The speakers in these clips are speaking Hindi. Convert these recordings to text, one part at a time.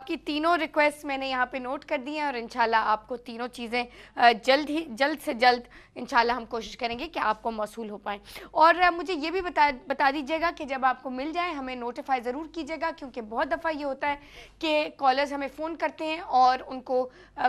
आपकी तीनों रिक्वेस्ट मैंने यहाँ पे नोट कर दी हैं और इंशाल्लाह आपको तीनों चीज़ें जल्द से जल्द इंशाल्लाह हम कोशिश करेंगे कि आपको मौसूल हो पाएँ। और मुझे ये भी बता दीजिएगा कि जब आपको मिल जाए हमें नोटिफाई ज़रूर कीजिएगा, क्योंकि बहुत दफ़ा ये होता है कि कॉलर्स हमें फ़ोन करते हैं और उनको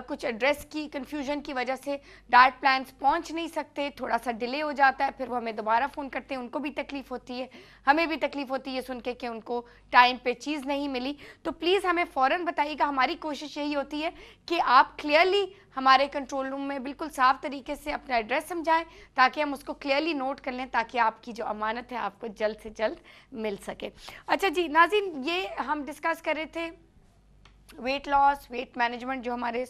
कुछ एड्रेस की कन्फ्यूजन की वजह से डाइट प्लान्स पहुँच नहीं सकते, थोड़ा सा डिले हो जाता है, फिर वो हमें दोबारा फ़ोन करते हैं, उनको भी तकलीफ़ होती है, हमें भी तकलीफ़ होती है सुन के कि उनको टाइम पे चीज़ नहीं मिली। तो प्लीज़ हमें फ़ौरन बताइएगा। हमारी कोशिश यही होती है कि आप क्लियरली हमारे कंट्रोल रूम में बिल्कुल साफ़ तरीके से अपना एड्रेस समझाएं ताकि हम उसको क्लियरली नोट कर लें, ताकि आपकी जो अमानत है आपको जल्द से जल्द मिल सके। अच्छा जी नाज़रीन, ये हम डिस्कस कर रहे थे वेट लॉस, वेट मैनेजमेंट जो हमारे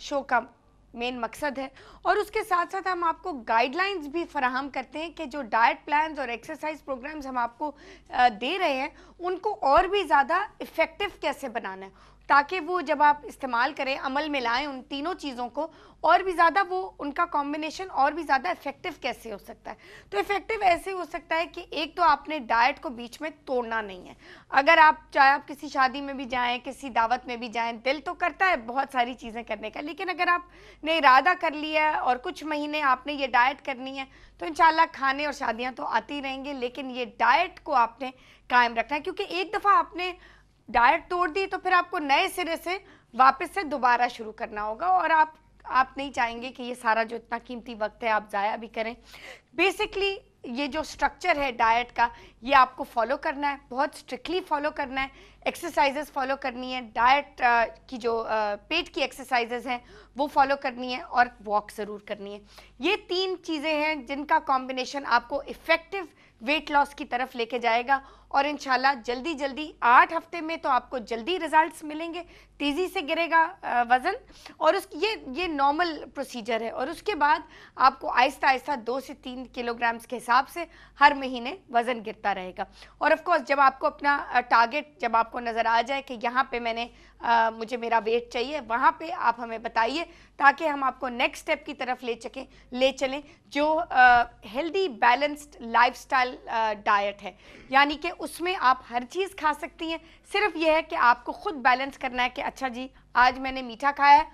शो का मेन मकसद है, और उसके साथ साथ हम आपको गाइडलाइंस भी फराहम करते हैं कि जो डाइट प्लान्स और एक्सरसाइज प्रोग्राम्स हम आपको दे रहे हैं उनको और भी ज़्यादा इफ़ेक्टिव कैसे बनाना है, ताकि वो जब आप इस्तेमाल करें, अमल में लाएं उन तीनों चीज़ों को, और भी ज़्यादा वो उनका कॉम्बिनेशन और भी ज़्यादा इफेक्टिव कैसे हो सकता है। तो इफेक्टिव ऐसे हो सकता है कि एक तो आपने डाइट को बीच में तोड़ना नहीं है। अगर आप चाहे आप किसी शादी में भी जाएं, किसी दावत में भी जाएं, दिल तो करता है बहुत सारी चीज़ें करने का, लेकिन अगर आपने इरादा कर लिया है और कुछ महीने आपने ये डाइट करनी है तो इंशाल्लाह खाने और शादियाँ तो आती रहेंगी, लेकिन ये डाइट को आपने कायम रखना है, क्योंकि एक दफ़ा आपने डाइट तोड़ दी तो फिर आपको नए सिरे से वापस से दोबारा शुरू करना होगा, और आप नहीं चाहेंगे कि ये सारा जो इतना कीमती वक्त है आप ज़ाया भी करें। बेसिकली ये जो स्ट्रक्चर है डाइट का, ये आपको फॉलो करना है, बहुत स्ट्रिक्टली फॉलो करना है। एक्सरसाइजेस फॉलो करनी है, डाइट की जो पेट की एक्सरसाइजेस हैं वो फॉलो करनी है, और वॉक ज़रूर करनी है। ये तीन चीज़ें हैं जिनका कॉम्बिनेशन आपको इफ़ेक्टिव वेट लॉस की तरफ लेके जाएगा, और इंशाल्लाह जल्दी 8 हफ्ते में तो आपको जल्दी रिजल्ट्स मिलेंगे, तेज़ी से गिरेगा वज़न, और ये नॉर्मल प्रोसीजर है। और उसके बाद आपको आहिस्ता आहिस्ता 2 से 3 किलोग्राम्स के हिसाब से हर महीने वज़न गिरता रहेगा। और ऑफ कोर्स जब आपको अपना टारगेट जब आपको नज़र आ जाए कि यहाँ पे मुझे मेरा वेट चाहिए, वहाँ पे आप हमें बताइए ताकि हम आपको नेक्स्ट स्टेप की तरफ ले चलें जो हेल्दी बैलेंस्ड लाइफस्टाइल डाइट है, यानी कि उसमें आप हर चीज़ खा सकती हैं। सिर्फ यह है कि आपको खुद बैलेंस करना है कि अच्छा जी आज मैंने मीठा खाया है,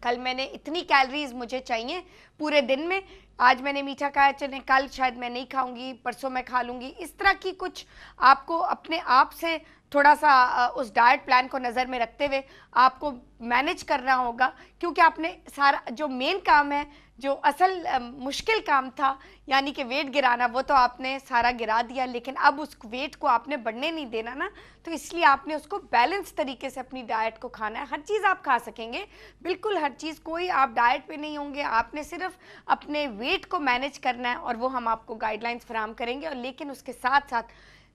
कल मैंने इतनी कैलोरीज मुझे चाहिए पूरे दिन में, आज मैंने मीठा खाया, चलें कल शायद मैं नहीं खाऊंगी, परसों मैं खा लूँगी। इस तरह की कुछ आपको अपने आप से थोड़ा सा उस डाइट प्लान को नज़र में रखते हुए आपको मैनेज करना होगा, क्योंकि आपने सारा जो मेन काम है, जो असल मुश्किल काम था यानी कि वेट गिराना, वो तो आपने सारा गिरा दिया, लेकिन अब उस वेट को आपने बढ़ने नहीं देना ना, तो इसलिए आपने उसको बैलेंस तरीके से अपनी डाइट को खाना है। हर चीज़ आप खा सकेंगे, बिल्कुल हर चीज़, कोई आप डाइट पे नहीं होंगे, आपने सिर्फ अपने वेट को मैनेज करना है, और वो हम आपको गाइडलाइंस फराहम करेंगे। और लेकिन उसके साथ साथ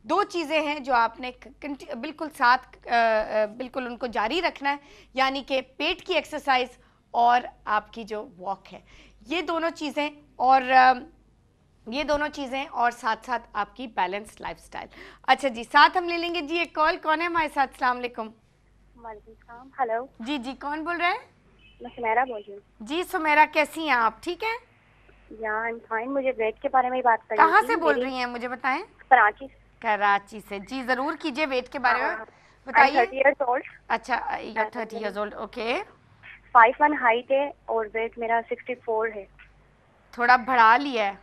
2 चीज़ें हैं जो आपने बिल्कुल उनको जारी रखना है, यानी कि पेट की एक्सरसाइज और आपकी जो वॉक है, ये दोनों चीज़ें और साथ साथ आपकी बैलेंस लाइफस्टाइल। अच्छा जी, साथ हम ले लेंगे जी एक कॉल। कौन है हमारे साथ? अस्सलाम वालेकुम। वालेकुम सलाम। हेलो जी कौन बोल रहा है? मैं सुमेरा बोल रही हूँ। जी सुमेरा, कैसी हैं आप? ठीक है या आई एम फाइन। मुझे वेट के बारे में ही बात करनी थी। कहाँ से बोल रही हैं मुझे बताएं? कराची से। जी ज़रूर कीजिए, वेट के बारे में बताइए। 30 years old। अच्छा, you're 30 years old, okay. 5'1" height है और वेट मेरा 64 है। थोड़ा बढ़ा लिया है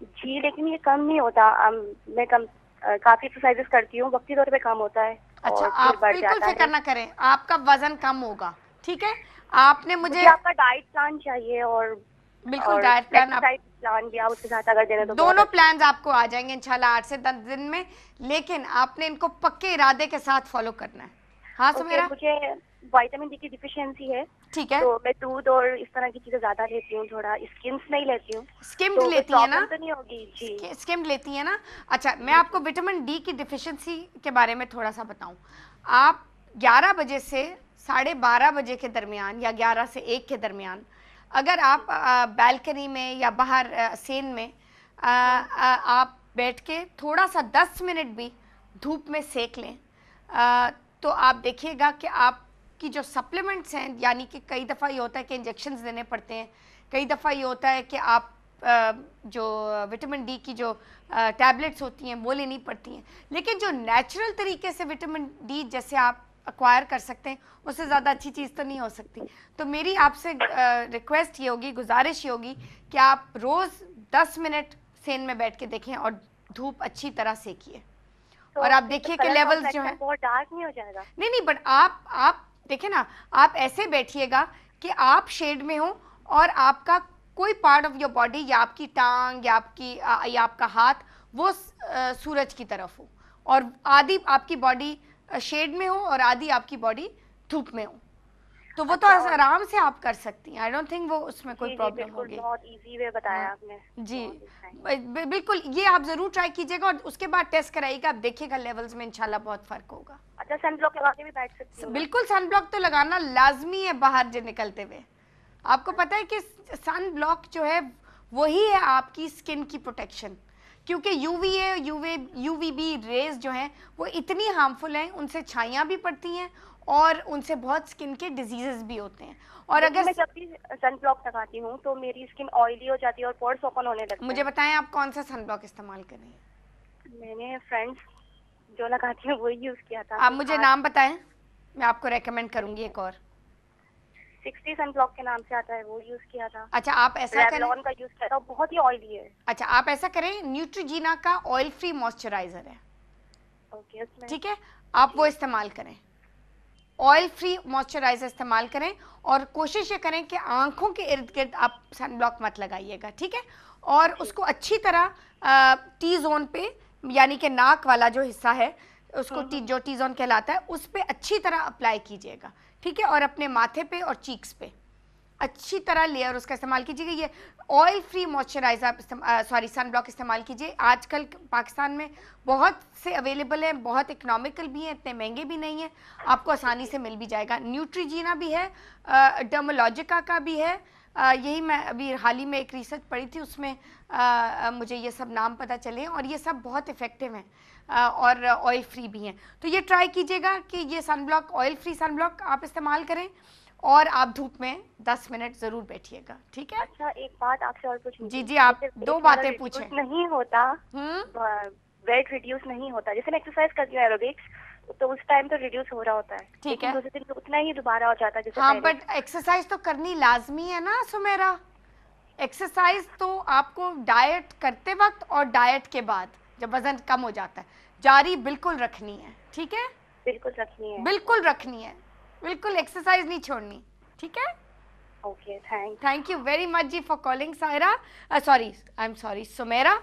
जी, लेकिन ये कम नहीं होता। मैं काफी एक्सरसाइजेस करती हूँ, वक्ती तौर पे कम होता है। अच्छा, और आप बिल्कुल फिक्र ना करें, आपका वजन कम होगा, ठीक है। आपने मुझे आपका डाइट प्लान चाहिए, और बिल्कुल डाइट प्लान भी आप उसके साथ अगर देना तो दोनों प्लान्स आपको आ जाएंगे इंशाल्लाह 8 से 10 दिन में, लेकिन आपने इनको पक्के इरादे के साथ फॉलो करना है। हाँ सुमेरा, मुझे विटामिन डी की डिफिशियंसी है, ठीक है, तो मैं दूध और इस तरह की चीजें ज्यादा लेती हूँ, थोड़ा स्किम्स नहीं लेती हूँ। स्किम्ड लेती है ना? तो नहीं होगी जी, स्किम्ड लेती है ना? अच्छा, मैं आपको विटामिन डी की डिफिशियंसी के बारे में थोड़ा सा बताऊं। आप 11 बजे से 12:30 बजे के दरमियान या 11 से 1 के दरमियान अगर आप बैल्कनी में या बाहर सेन में आप बैठ के थोड़ा सा 10 मिनट भी धूप में सेक लें, तो आप देखिएगा कि आपकी जो सप्लीमेंट्स हैं, यानी कि कई दफ़ा ये होता है कि इंजेक्शन्स देने पड़ते हैं, कई दफ़ा ये होता है कि आप जो विटामिन डी की जो टैबलेट्स होती हैं वो लेनी पड़ती हैं, लेकिन जो नेचुरल तरीके से विटामिन डी जैसे आप एक्वायर कर सकते हैं, उससे ज़्यादा अच्छी चीज़ तो नहीं हो सकती। तो मेरी आपसे रिक्वेस्ट ये होगी, गुजारिश ये होगी कि आप रोज़ 10 मिनट सेन में बैठ के देखें और धूप अच्छी तरह सेकिए, तो और आप देखिए कि लेवल्स जो हैं बहुत डार्क नहीं हो जाएगा? नहीं, बट आप देखिए ना, आप ऐसे बैठिएगा कि आप शेड में हो और आपका कोई पार्ट ऑफ योर बॉडी, या आपकी टांग या आपका हाथ वो सूरज की तरफ हो, और आधी आपकी बॉडी शेड में हो और आधी आपकी बॉडी धूप में हो, तो वो तो आराम से आप कर सकती हैं। आई डोंट थिंक वो उसमें कोई प्रॉब्लम होगी। बहुत इजी वे बताया आपने जी, बिल्कुल, ये आप जरूर ट्राई कीजिएगा और उसके बाद टेस्ट कराइएगा, आप देखिएगा लेवल्स में इंशाल्लाह बहुत फर्क होगा। अच्छा, सन ब्लॉक लगा के भी बैठ सकती हूँ? बिल्कुल, सन ब्लॉक तो लगाना लाजमी है बाहर जो निकलते हुए। आपको पता है कि सन ब्लॉक जो है वही है आपकी स्किन की प्रोटेक्शन, क्योंकि यूवीए यूवीबी रेज जो हैं वो इतनी हार्मफुल हैं, उनसे छाइयाँ भी पड़ती हैं और उनसे बहुत स्किन के डिजीजेस भी होते हैं। और अगर मैं जब भी सन ब्लॉक लगाती हूँ तो मेरी स्किन ऑयली हो जाती है और पोर्स ओपन होने लगते हैं। मुझे बताएं आप कौन सा सन ब्लॉक इस्तेमाल कर रही हैं? मैंने फ्रेंड्स जो लगाती हैं वही यूज किया था। आप मुझे नाम बताएं, मैं आपको रेकमेंड करूंगी एक और। 60 सन ब्लॉक के नाम से आता है, वो यूज किया था। अच्छा, आप ऐसा करें, रेवलॉन का यूज किया था, बहुत ही ऑयली है। अच्छा, आप ऐसा करें, न्यूट्रोजीना का ऑयल फ्री मॉइस्चराइजर है, ओके, उसमें ठीक है, आप वो इस्तेमाल करें, ऑयल फ्री मॉइस्चराइजर इस्तेमाल करें, और कोशिश ये करें कि आंखों के इर्द गिर्द आप सन ब्लॉक मत लगाइएगा, ठीक है, और उसको अच्छी तरह टी जोन पे, यानी कि नाक वाला जो हिस्सा है उसको जो टी जोन कहलाता है उस पे अच्छी तरह अप्लाई कीजिएगा, ठीक है, और अपने माथे पे और चीक्स पे अच्छी तरह लेयर उसका इस्तेमाल कीजिएगा। ये oil free moisturiser sunblock इस्तेमाल कीजिए। आजकल पाकिस्तान में बहुत से अवेलेबल हैं, बहुत इकोनॉमिकल भी हैं, इतने महंगे भी नहीं हैं, आपको आसानी से मिल भी जाएगा। न्यूट्रीजीना भी है, डर्मोलॉजिका का भी है, यही मैं अभी हाल ही में एक रिसर्च पढ़ी थी, उसमें मुझे ये सब नाम पता चले, और ये सब बहुत इफ़ेक्टिव हैं और ऑयल फ्री भी हैं। तो ये ट्राई कीजिएगा कि ये sunblock, oil free sunblock आप इस्तेमाल करें, और आप धूप में 10 मिनट ज़रूर बैठिएगा, ठीक है। अच्छा, एक बात आपसे और पूछनी थी। जी, आप 2 बातें पूछें। नहीं होता, वेट रिड्यूस नहीं होता, जैसे मैं एक्सरसाइज करती हूँ एरोबिक्स, तो उस टाइम तो रिड्यूस हो रहा होता है, ठीक है, दूसरे दिन तो उतना ही दोबारा हो जाता है जैसे हाँ, बट एक्सरसाइज तो करनी लाजमी है ना सुमेरा। एक्सरसाइज तो आपको डाइट करते वक्त और डाइट के बाद जब वजन कम हो जाता है जारी बिल्कुल रखनी है, ठीक है, बिल्कुल रखनी है, बिल्कुल रखनी है, बिल्कुल एक्सरसाइज नहीं छोड़नी, ठीक है। Okay, thank you very much जी for calling Saira, sorry Sumera.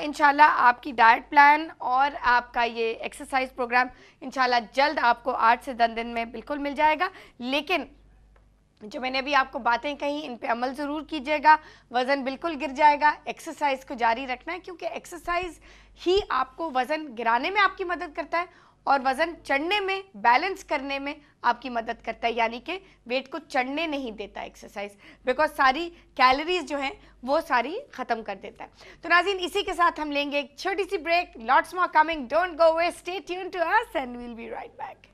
इंशाल्लाह आपकी डाइट प्लान और आपका ये एक्सरसाइज प्रोग्राम इंशाल्लाह जल्द आपको 8 से 10 दिन में बिल्कुल मिल जाएगा। लेकिन जो मैंने अभी आपको बातें कही इन पे अमल ज़रूर कीजिएगा, वज़न बिल्कुल गिर जाएगा। एक्सरसाइज को जारी रखना है, क्योंकि एक्सरसाइज ही आपको वज़न गिराने में आपकी मदद करता है और वज़न चढ़ने में, बैलेंस करने में आपकी मदद करता है, यानी कि वेट को चढ़ने नहीं देता एक्सरसाइज, बिकॉज सारी कैलोरीज जो हैं वो सारी ख़त्म कर देता है। तो नाज़रीन, इसी के साथ हम लेंगे एक छोटी सी break. Lots more coming, don't go away, stay tuned to us and we will be right back.